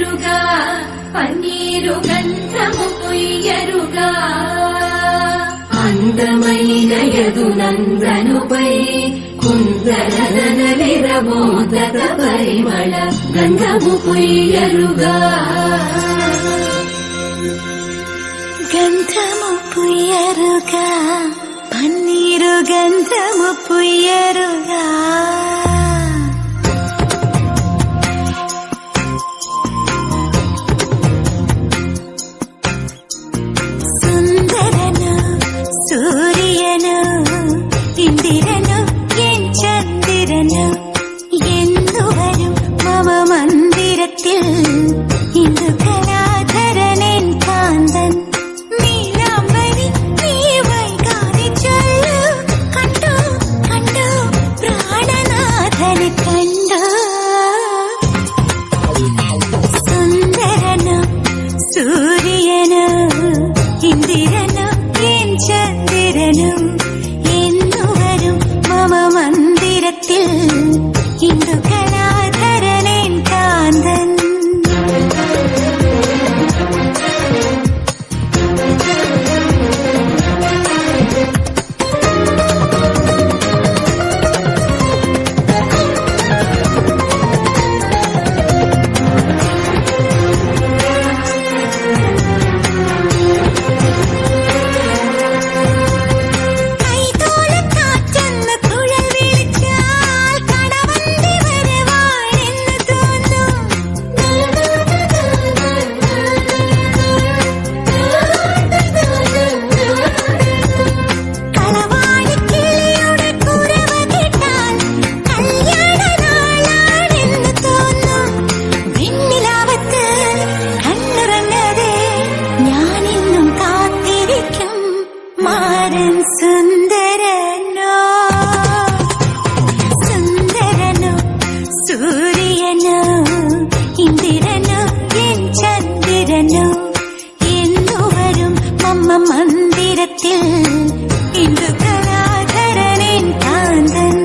పుయ్యరుగా పన్నీరు గంధము పుయ్యరుగా అందమైన యదునందనుపై కుందరదన విరమోదక పరిమళ గంధము పుయ్యరుగా గంధము పుయ్యరుగా పన్నీరు గంధము పుయ్యరుగా സുന്ദരനു സൂര്യനു ഇന്ദിരനു എൻ ചന്ദ്രനു എന്നുവരും മമ മന്ദിരത്തിൽ ഇന്ദു കലാധരനെൻ കാന്തൻ നീലാംബരി നീ വൈകാതെ ചൊല്ലു കണ്ടു കണ്ടു പ്രാണനാഥനെ കണ്ടു സുന്ദരനു സൂര്യനു ഇന്ദിരനു എൻ ചന്ദ്രനു എന്നുവരും മമ മന്ദിരത്തിൽ ഇന്ദു കലാധരനെൻ കാന്തൻ സുന്ദരനോ സുന്ദരനോ സൂര്യനോ ഇന്ദിരനോ എൻ ചന്ദ്രനോ എന്നുവരും മമ്മ മന്ദിരത്തിൽ ഇന്ദു കലാധരനെൻ കാന്തൻ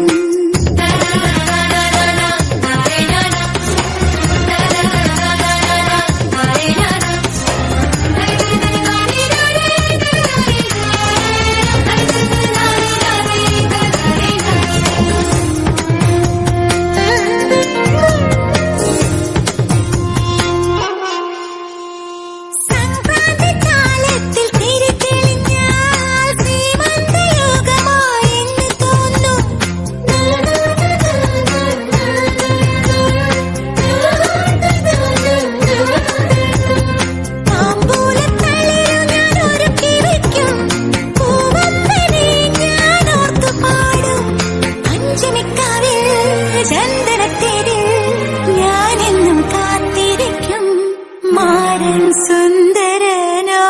സുന്ദരനോ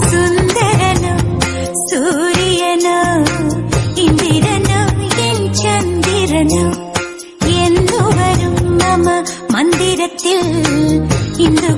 സുന്ദരനോ സൂര്യനോ ഇന്ദിരനോ എൻ ചന്ദ്രനോ എന്നുവരും മമ മന്ദിരത്തിൽ ഇന്ദു